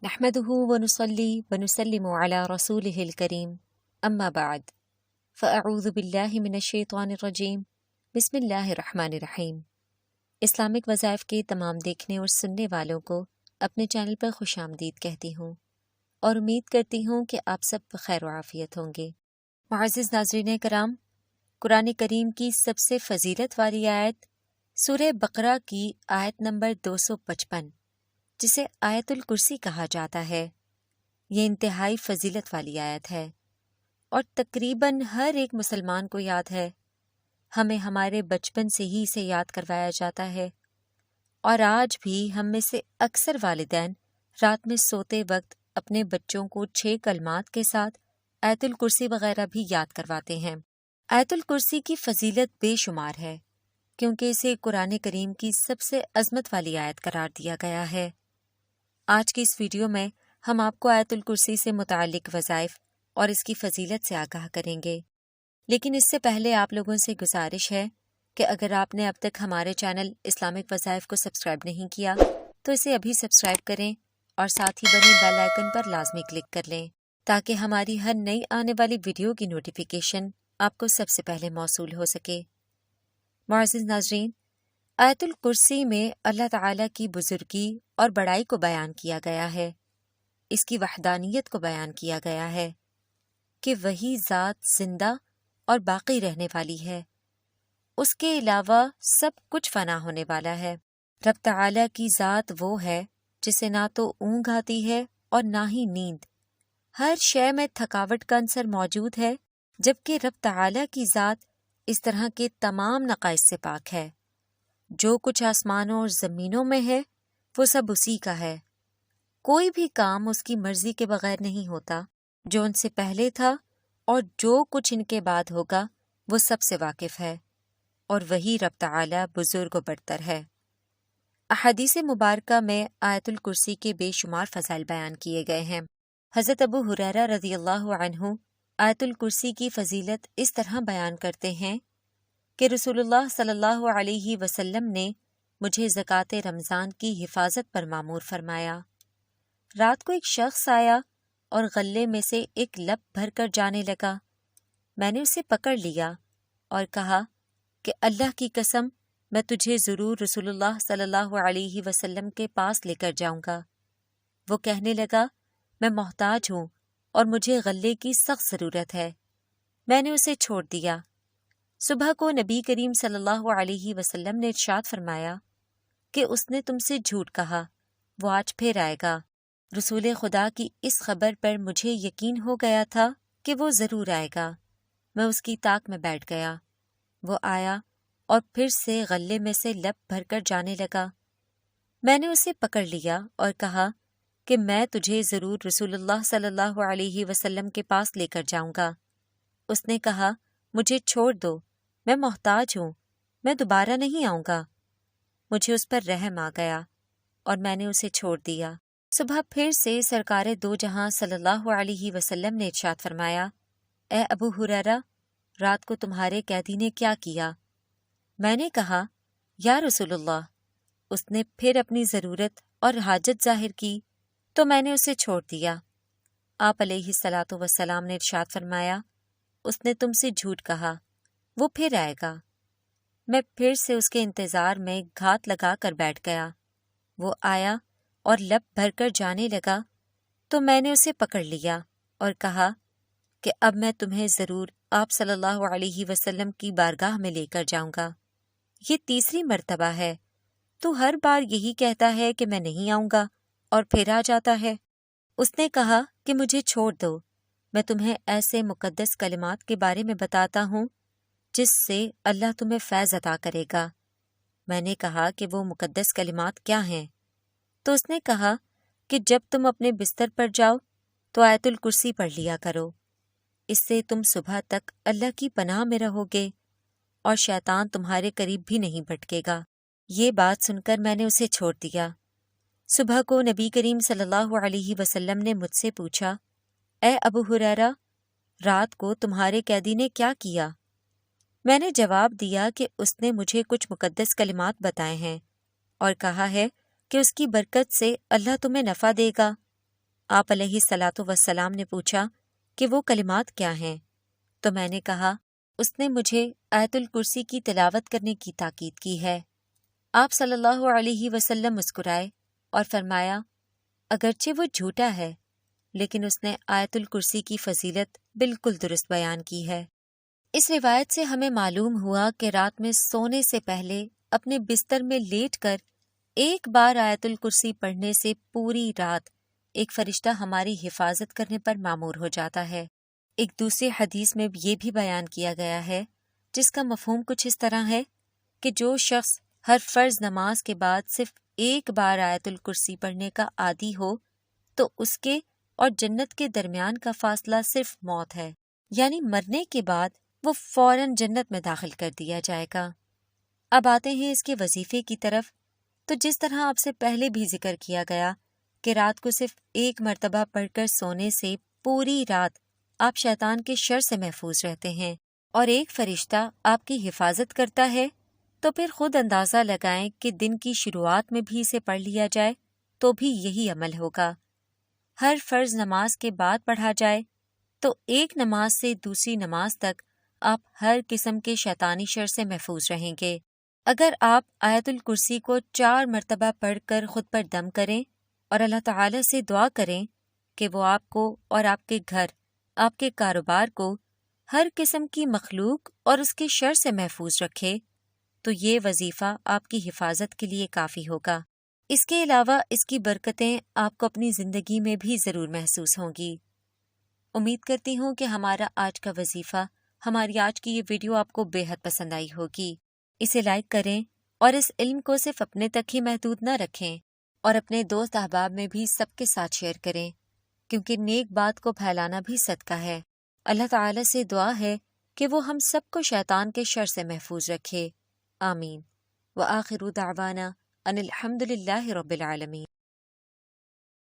نحمده ونصلي ونسلم على رسوله الكريم اما بعد فاعوذ باللہ من الشیطان الرجیم بسم اللہ الرحمن الرحیم۔ اسلامک وظائف کے تمام دیکھنے اور سننے والوں کو اپنے چینل پر خوش آمدید کہتی ہوں اور امید کرتی ہوں کہ آپ سب بخیر و عافیت ہوں گے۔ معزز ناظرین کرام، قرآن کریم کی سب سے فضیلت والی آیت سورہ بقرہ کی آیت نمبر 255 جسے آیت الکرسی کہا جاتا ہے، یہ انتہائی فضیلت والی آیت ہے اور تقریباً ہر ایک مسلمان کو یاد ہے۔ ہمیں ہمارے بچپن سے ہی اسے یاد کروایا جاتا ہے اور آج بھی ہم میں سے اکثر والدین رات میں سوتے وقت اپنے بچوں کو 6 کلمات کے ساتھ آیت الکرسی وغیرہ بھی یاد کرواتے ہیں۔ آیت الکرسی کی فضیلت بے شمار ہے کیونکہ اسے قرآن کریم کی سب سے عظمت والی آیت قرار دیا گیا ہے۔ آج کی اس ویڈیو میں ہم آپ کو آیت الکرسی سے متعلق وظائف اور اس کی فضیلت سے آگاہ کریں گے، لیکن اس سے پہلے آپ لوگوں سے گزارش ہے کہ اگر آپ نے اب تک ہمارے چینل اسلامک وظائف کو سبسکرائب نہیں کیا تو اسے ابھی سبسکرائب کریں اور ساتھ ہی بنے بیل آئیکن پر لازمی کلک کر لیں تاکہ ہماری ہر نئی آنے والی ویڈیو کی نوٹیفیکیشن آپ کو سب سے پہلے موصول ہو سکے۔ معزز ناظرین، آیت الکرسی میں اللہ تعالیٰ کی بزرگی اور بڑائی کو بیان کیا گیا ہے، اس کی وحدانیت کو بیان کیا گیا ہے کہ وہی ذات زندہ اور باقی رہنے والی ہے، اس کے علاوہ سب کچھ فنا ہونے والا ہے۔ رب تعالیٰ کی ذات وہ ہے جسے نہ تو اونگ آتی ہے اور نہ ہی نیند، ہر شے میں تھکاوٹ کا عنصر موجود ہے، جبکہ رب تعالیٰ کی ذات اس طرح کے تمام نقائص سے پاک ہے۔ جو کچھ آسمانوں اور زمینوں میں ہے وہ سب اسی کا ہے، کوئی بھی کام اس کی مرضی کے بغیر نہیں ہوتا۔ جو ان سے پہلے تھا اور جو کچھ ان کے بعد ہوگا وہ سب سے واقف ہے، اور وہی رب تعالیٰ بزرگ و برتر ہے۔ احادیث مبارکہ میں آیت الکرسی کے بے شمار فضائل بیان کیے گئے ہیں۔ حضرت ابو ہریرہ رضی اللہ عنہ آیت الکرسی کی فضیلت اس طرح بیان کرتے ہیں کہ رسول اللہ صلی اللہ علیہ وسلم نے مجھے زکوٰۃ رمضان کی حفاظت پر مامور فرمایا۔ رات کو ایک شخص آیا اور غلے میں سے ایک لب بھر کر جانے لگا۔ میں نے اسے پکڑ لیا اور کہا کہ اللہ کی قسم میں تجھے ضرور رسول اللہ صلی اللہ علیہ وسلم کے پاس لے کر جاؤں گا۔ وہ کہنے لگا، میں محتاج ہوں اور مجھے غلے کی سخت ضرورت ہے۔ میں نے اسے چھوڑ دیا۔ صبح کو نبی کریم صلی اللہ علیہ وسلم نے ارشاد فرمایا کہ اس نے تم سے جھوٹ کہا، وہ آج پھر آئے گا۔ رسول خدا کی اس خبر پر مجھے یقین ہو گیا تھا کہ وہ ضرور آئے گا۔ میں اس کی طاق میں بیٹھ گیا۔ وہ آیا اور پھر سے غلے میں سے لب بھر کر جانے لگا۔ میں نے اسے پکڑ لیا اور کہا کہ میں تجھے ضرور رسول اللہ صلی اللہ علیہ وسلم کے پاس لے کر جاؤں گا۔ اس نے کہا، مجھے چھوڑ دو، میں محتاج ہوں، میں دوبارہ نہیں آؤں گا۔ مجھے اس پر رحم آ گیا اور میں نے اسے چھوڑ دیا۔ صبح پھر سے سرکار دو جہاں صلی اللہ علیہ وسلم نے ارشاد فرمایا، اے ابو ہریرہ، رات کو تمہارے قیدی نے کیا کیا؟ میں نے کہا، یا رسول اللہ، اس نے پھر اپنی ضرورت اور حاجت ظاہر کی تو میں نے اسے چھوڑ دیا۔ آپ علیہ الصلاۃ والسلام نے ارشاد فرمایا، اس نے تم سے جھوٹ کہا، وہ پھر آئے گا۔ میں پھر سے اس کے انتظار میں گھات لگا کر بیٹھ گیا۔ وہ آیا اور لب بھر کر جانے لگا تو میں نے اسے پکڑ لیا اور کہا کہ اب میں تمہیں ضرور آپ صلی اللہ علیہ وسلم کی بارگاہ میں لے کر جاؤں گا۔ یہ تیسری مرتبہ ہے، تو ہر بار یہی کہتا ہے کہ میں نہیں آؤں گا اور پھر آ جاتا ہے۔ اس نے کہا کہ مجھے چھوڑ دو، میں تمہیں ایسے مقدس کلمات کے بارے میں بتاتا ہوں جس سے اللہ تمہیں فیض عطا کرے گا۔ میں نے کہا کہ وہ مقدس کلمات کیا ہیں؟ تو اس نے کہا کہ جب تم اپنے بستر پر جاؤ تو آیت الکرسی پڑھ لیا کرو، اس سے تم صبح تک اللہ کی پناہ میں رہو گے اور شیطان تمہارے قریب بھی نہیں بھٹکے گا۔ یہ بات سن کر میں نے اسے چھوڑ دیا۔ صبح کو نبی کریم صلی اللہ علیہ وسلم نے مجھ سے پوچھا، اے ابو ہریرہ، رات کو تمہارے قیدی نے کیا کیا؟ میں نے جواب دیا کہ اس نے مجھے کچھ مقدس کلمات بتائے ہیں اور کہا ہے کہ اس کی برکت سے اللہ تمہیں نفع دے گا۔ آپ علیہ الصلاۃ والسلام نے پوچھا کہ وہ کلمات کیا ہیں؟ تو میں نے کہا اس نے مجھے آیت الکرسی کی تلاوت کرنے کی تاکید کی ہے۔ آپ صلی اللہ علیہ وسلم مسکرائے اور فرمایا اگرچہ وہ جھوٹا ہے لیکن اس نے آیت الکرسی کی فضیلت بالکل درست بیان کی ہے۔ اس روایت سے ہمیں معلوم ہوا کہ رات میں سونے سے پہلے اپنے بستر میں لیٹ کر ایک بار آیت الکرسی پڑھنے سے پوری رات ایک فرشتہ ہماری حفاظت کرنے پر مامور ہو جاتا ہے۔ ایک دوسری حدیث میں یہ بھی بیان کیا گیا ہے جس کا مفہوم کچھ اس طرح ہے کہ جو شخص ہر فرض نماز کے بعد صرف ایک بار آیت الکرسی پڑھنے کا عادی ہو تو اس کے اور جنت کے درمیان کا فاصلہ صرف موت ہے، یعنی مرنے کے بعد وہ فوراً جنت میں داخل کر دیا جائے گا۔ اب آتے ہیں اس کے وظیفے کی طرف۔ تو جس طرح آپ سے پہلے بھی ذکر کیا گیا کہ رات کو صرف ایک مرتبہ پڑھ کر سونے سے پوری رات آپ شیطان کے شر سے محفوظ رہتے ہیں اور ایک فرشتہ آپ کی حفاظت کرتا ہے، تو پھر خود اندازہ لگائیں کہ دن کی شروعات میں بھی اسے پڑھ لیا جائے تو بھی یہی عمل ہوگا۔ ہر فرض نماز کے بعد پڑھا جائے تو ایک نماز سے دوسری نماز تک آپ ہر قسم کے شیطانی شر سے محفوظ رہیں گے۔ اگر آپ آیت الکرسی کو 4 مرتبہ پڑھ کر خود پر دم کریں اور اللہ تعالی سے دعا کریں کہ وہ آپ کو اور آپ کے گھر، آپ کے کاروبار کو ہر قسم کی مخلوق اور اس کے شر سے محفوظ رکھے، تو یہ وظیفہ آپ کی حفاظت کے لیے کافی ہوگا۔ اس کے علاوہ اس کی برکتیں آپ کو اپنی زندگی میں بھی ضرور محسوس ہوں گی۔ امید کرتی ہوں کہ ہمارا آج کا وظیفہ، ہماری آج کی یہ ویڈیو آپ کو بے حد پسند آئی ہوگی۔ اسے لائک کریں اور اس علم کو صرف اپنے تک ہی محدود نہ رکھیں اور اپنے دوست احباب میں بھی سب کے ساتھ شیئر کریں، کیونکہ نیک بات کو پھیلانا بھی صدقہ ہے۔ اللہ تعالی سے دعا ہے کہ وہ ہم سب کو شیطان کے شر سے محفوظ رکھے، آمین۔ وآخر دعوانا ان الحمد للہ رب العالمین۔